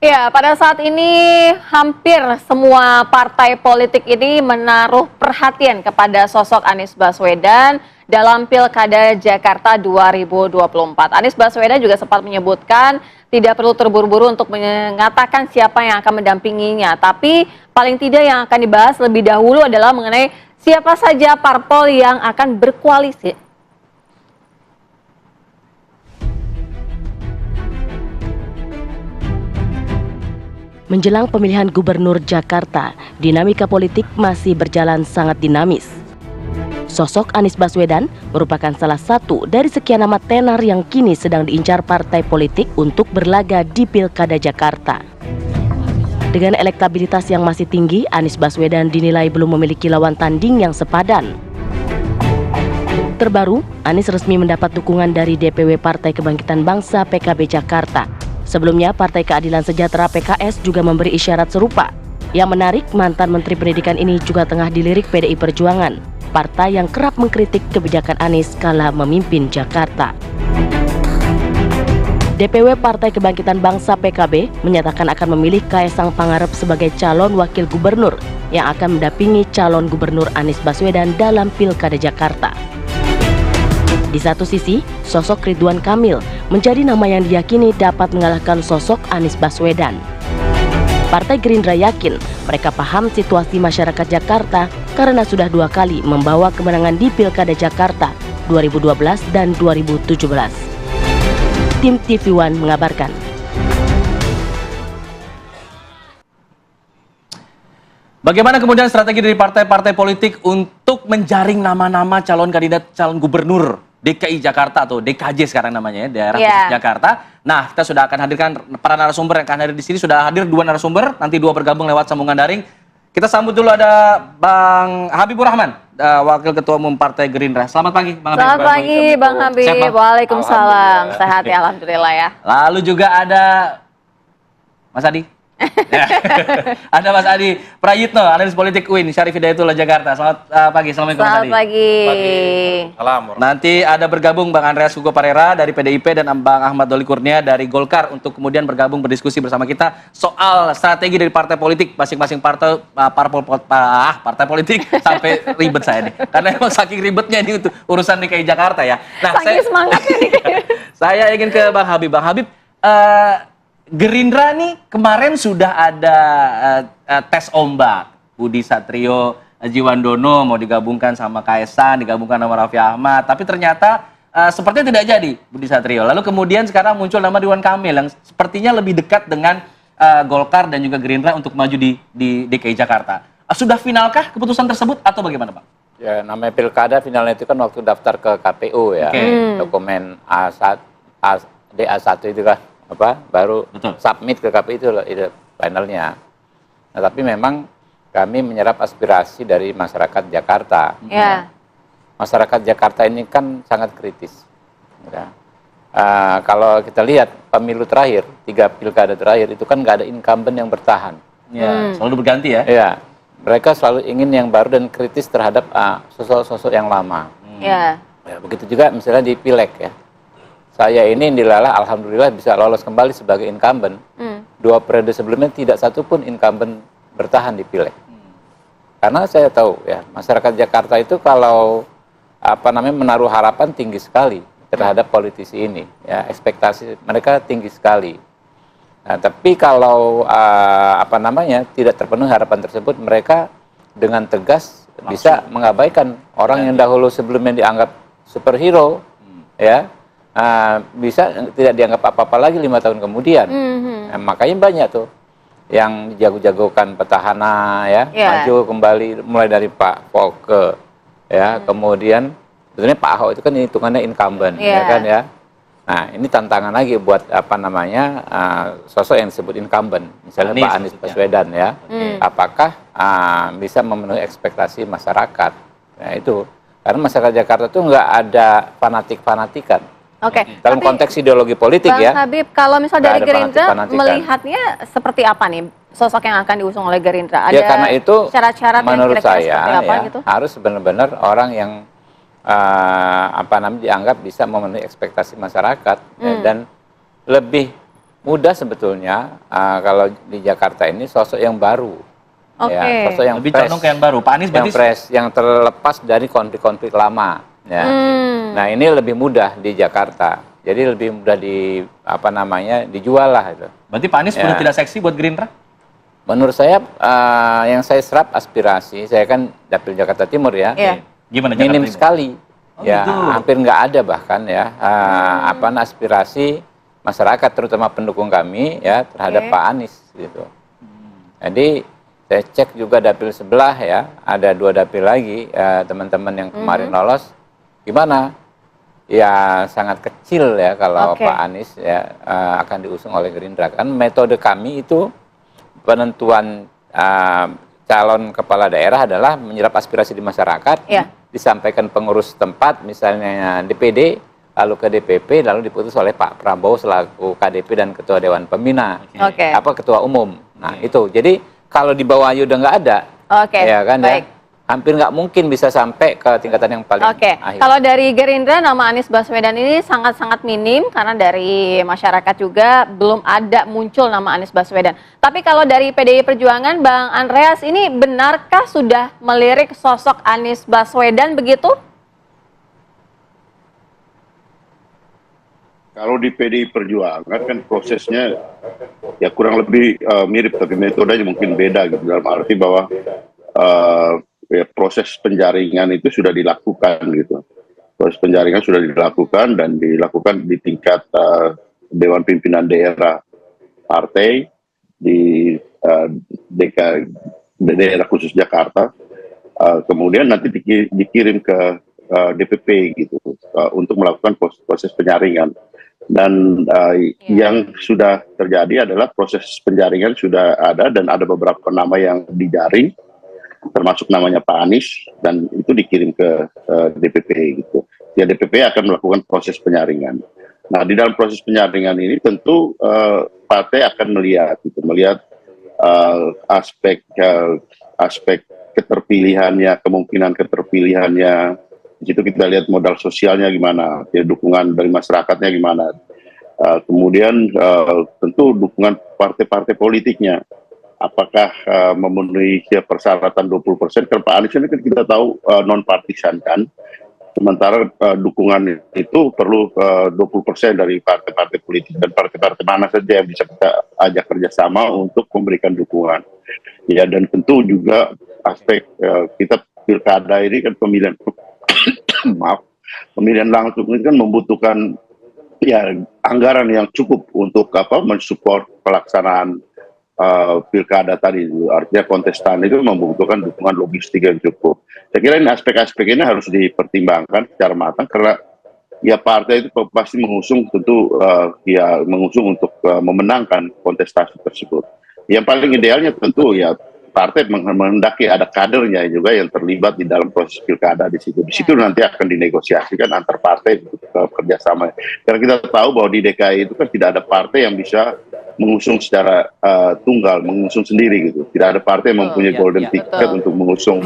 Ya, pada saat ini hampir semua partai politik ini menaruh perhatian kepada sosok Anies Baswedan dalam Pilkada Jakarta 2024. Anies Baswedan juga sempat menyebutkan tidak perlu terburu-buru untuk mengatakan siapa yang akan mendampinginya, tapi paling tidak yang akan dibahas lebih dahulu adalah mengenai siapa saja parpol yang akan berkoalisi. Menjelang pemilihan gubernur Jakarta, dinamika politik masih berjalan sangat dinamis. Sosok Anies Baswedan merupakan salah satu dari sekian nama tenar yang kini sedang diincar partai politik untuk berlaga di Pilkada Jakarta. Dengan elektabilitas yang masih tinggi, Anies Baswedan dinilai belum memiliki lawan tanding yang sepadan. Terbaru, Anies resmi mendapat dukungan dari DPW Partai Kebangkitan Bangsa PKB Jakarta. Sebelumnya, Partai Keadilan Sejahtera PKS juga memberi isyarat serupa. Yang menarik, mantan Menteri Pendidikan ini juga tengah dilirik PDI Perjuangan, partai yang kerap mengkritik kebijakan Anies kala memimpin Jakarta. DPW Partai Kebangkitan Bangsa PKB menyatakan akan memilih Kaesang Pangarep sebagai calon wakil gubernur yang akan mendampingi calon gubernur Anies Baswedan dalam Pilkada Jakarta. Di satu sisi, sosok Ridwan Kamil menjadi nama yang diyakini dapat mengalahkan sosok Anies Baswedan. Partai Gerindra yakin mereka paham situasi masyarakat Jakarta karena sudah 2 kali membawa kemenangan di Pilkada Jakarta 2012 dan 2017. Tim TV One mengabarkan. Bagaimana kemudian strategi dari partai-partai politik untuk menjaring nama-nama calon kandidat calon gubernur DKI Jakarta atau DKJ sekarang namanya ya, daerah khusus Jakarta. Nah, kita sudah akan hadirkan para narasumber yang akan hadir di sini. Sudah hadir 2 narasumber, nanti 2 bergabung lewat sambungan daring. Kita sambut dulu ada Bang Habibur Rahman, Wakil Ketua Umum Partai Gerindra. Selamat pagi, Bang Habib. Selamat pagi, Bang Habib. Waalaikumsalam. Sehat ya, alhamdulillah ya. Lalu juga ada Mas Adi. Ya. Ada Mas Adi Prayitno, analis politik UIN, Syarif Hidayatullah Jakarta. Selamat pagi, assalamualaikum Mas Adi. Selamat pagi. Salam. Nanti ada bergabung Bang Andreas Hugo Parera dari PDIP dan Bang Ahmad Doli Kurnia dari Golkar untuk kemudian bergabung berdiskusi bersama kita soal strategi dari partai politik masing-masing partai politik sampai ribet saya nih. Karena emang saking ribetnya ini untuk urusan DKI Jakarta ya. Nah, saking semangatnya nih. Saya ingin ke Bang Habib. Bang Habib, Gerindra nih kemarin sudah ada tes ombak. Budi Satrio Jiwandono mau digabungkan sama Kaesang, digabungkan sama Raffi Ahmad. Tapi ternyata sepertinya tidak jadi Budi Satrio. Lalu kemudian sekarang muncul nama Ridwan Kamil yang sepertinya lebih dekat dengan Golkar dan juga Gerindra untuk maju di DKI Jakarta. Sudah finalkah keputusan tersebut atau bagaimana Pak? Ya, namanya pilkada finalnya itu kan waktu daftar ke KPU ya. Dokumen A1, DA1 itu kan baru submit ke KPU itu finalnya. Nah, tapi memang kami menyerap aspirasi dari masyarakat Jakarta. Masyarakat Jakarta ini kan sangat kritis. Ya. Kalau kita lihat pemilu terakhir, 3 pilkada terakhir itu kan nggak ada incumbent yang bertahan. Selalu berganti ya? Iya, mereka selalu ingin yang baru dan kritis terhadap sosok-sosok yang lama. Ya, begitu juga misalnya di Pileg ya. Saya ini dilalah alhamdulillah bisa lolos kembali sebagai incumbent. 2 periode sebelumnya tidak satupun incumbent bertahan di Pileg. Karena saya tahu ya, masyarakat Jakarta itu kalau menaruh harapan tinggi sekali terhadap politisi ini, ya, ekspektasi mereka tinggi sekali. Nah, tapi kalau tidak terpenuhi harapan tersebut, mereka dengan tegas bisa mengabaikan orang yang dahulu sebelumnya dianggap superhero, ya. Bisa tidak dianggap apa-apa lagi 5 tahun kemudian. Nah, makanya banyak tuh yang jago-jagokan petahana ya, maju kembali mulai dari Pak Volke ya, kemudian sebenarnya Pak Ahok itu kan hitungannya incumbent ya kan ya. Nah, ini tantangan lagi buat sosok yang disebut incumbent, misalnya Pak Anies Baswedan ya. Apakah bisa memenuhi ekspektasi masyarakat? Nah, itu karena masyarakat Jakarta tuh nggak ada fanatik-fanatikan. Dalam konteks ideologi politik Bang ya. Habib, kalau misal dari Gerindra melihatnya seperti apa nih sosok yang akan diusung oleh Gerindra? Ada karena itu syarat-syarat menurut saya gitu? Harus benar-benar orang yang dianggap bisa memenuhi ekspektasi masyarakat dan lebih mudah sebetulnya kalau di Jakarta ini sosok yang baru. Oke. Ya, sosok yang Lebih fresh, condong ke yang baru. Pak Anies yang berarti fresh, yang terlepas dari konflik-konflik lama. Ya. Nah ini lebih mudah di Jakarta. Jadi lebih mudah dijual lah itu. berarti Pak Anies Ya. sudah tidak seksi buat Gerindra? Menurut saya yang saya serap aspirasi, saya kan dapil Jakarta Timur ya, Iya. Gimana Jakarta minim Timur? sekali. Oh, Ya gitu. hampir nggak ada bahkan ya aspirasi masyarakat terutama pendukung kami ya terhadap Oke. Pak Anies gitu. Jadi saya cek juga dapil sebelah ya, ada 2 dapil lagi teman-teman yang kemarin lolos, gimana? Ya sangat kecil ya kalau Oke. Pak Anies ya akan diusung oleh Gerindra. Kan metode kami itu penentuan calon kepala daerah adalah menyerap aspirasi di masyarakat, Iya. disampaikan pengurus tempat, misalnya DPD, lalu ke DPP, lalu diputus oleh Pak Prabowo selaku KDP dan Ketua Dewan Pembina, Oke. Ketua Umum. Nah itu, jadi kalau di bawah aja udah nggak ada, Oke. ya kan Baik. ya, hampir nggak mungkin bisa sampai ke tingkatan yang paling Oke, akhir. kalau dari Gerindra nama Anies Baswedan ini sangat-sangat minim karena dari masyarakat juga belum ada muncul nama Anies Baswedan. Tapi kalau dari PDI Perjuangan, Bang Andreas, ini benarkah sudah melirik sosok Anies Baswedan begitu? Kalau di PDI Perjuangan kan prosesnya ya kurang lebih mirip, tapi metodenya mungkin beda gitu, dalam arti bahwa ya proses penjaringan itu sudah dilakukan gitu. Proses penjaringan sudah dilakukan dan dilakukan di tingkat Dewan Pimpinan Daerah Partai di daerah khusus Jakarta. Kemudian nanti dikirim ke DPP gitu untuk melakukan proses penyaringan. Dan yang sudah terjadi adalah proses penjaringan sudah ada dan ada beberapa nama yang dijaring, termasuk namanya Pak Anies, dan itu dikirim ke DPP gitu. Ya DPP akan melakukan proses penyaringan. Nah di dalam proses penyaringan ini tentu partai akan melihat aspek keterpilihannya, kemungkinan keterpilihannya. Di situ kita lihat modal sosialnya gimana, ya, dukungan dari masyarakatnya gimana. Kemudian tentu dukungan partai-partai politiknya. Apakah memenuhi persyaratan 20%? Karena Pak Anies ini kan kita tahu non-partisan kan. Sementara dukungan itu perlu 20% dari partai-partai politik, dan partai-partai mana saja yang bisa kita ajak kerjasama untuk memberikan dukungan. Ya, dan tentu juga aspek kita pilkada ini kan pemilihan pemilihan langsung ini kan membutuhkan ya anggaran yang cukup untuk mensupport pelaksanaan pilkada tadi. Artinya kontestan itu membutuhkan dukungan logistik yang cukup. Saya kira ini aspek-aspek ini harus dipertimbangkan secara matang, karena ya partai itu pasti mengusung, tentu ya mengusung untuk memenangkan kontestasi tersebut. Yang paling idealnya tentu ya partai menghendaki ada kadernya juga yang terlibat di dalam proses pilkada di situ. Di situ nanti akan dinegosiasikan antar partai untuk kerjasama. Karena kita tahu bahwa di DKI itu kan tidak ada partai yang bisa mengusung secara tunggal, mengusung sendiri gitu. Tidak ada partai yang mempunyai golden ticket betul. untuk mengusung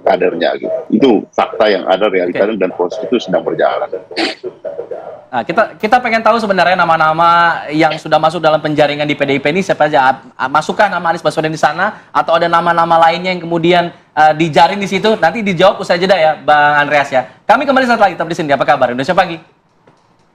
kadernya gitu. Itu fakta yang ada, realitanya, dan proses itu sedang berjalan. Nah, kita pengen tahu sebenarnya nama-nama yang sudah masuk dalam penjaringan di PDIP ini siapa aja? Masukkan nama Anies Baswedan di sana atau ada nama-nama lainnya yang kemudian dijaring di situ? Nanti dijawab usai jeda ya, Bang Andreas ya. Kami kembali saat lagi tetap di sini. Apa kabar? Indonesia Pagi.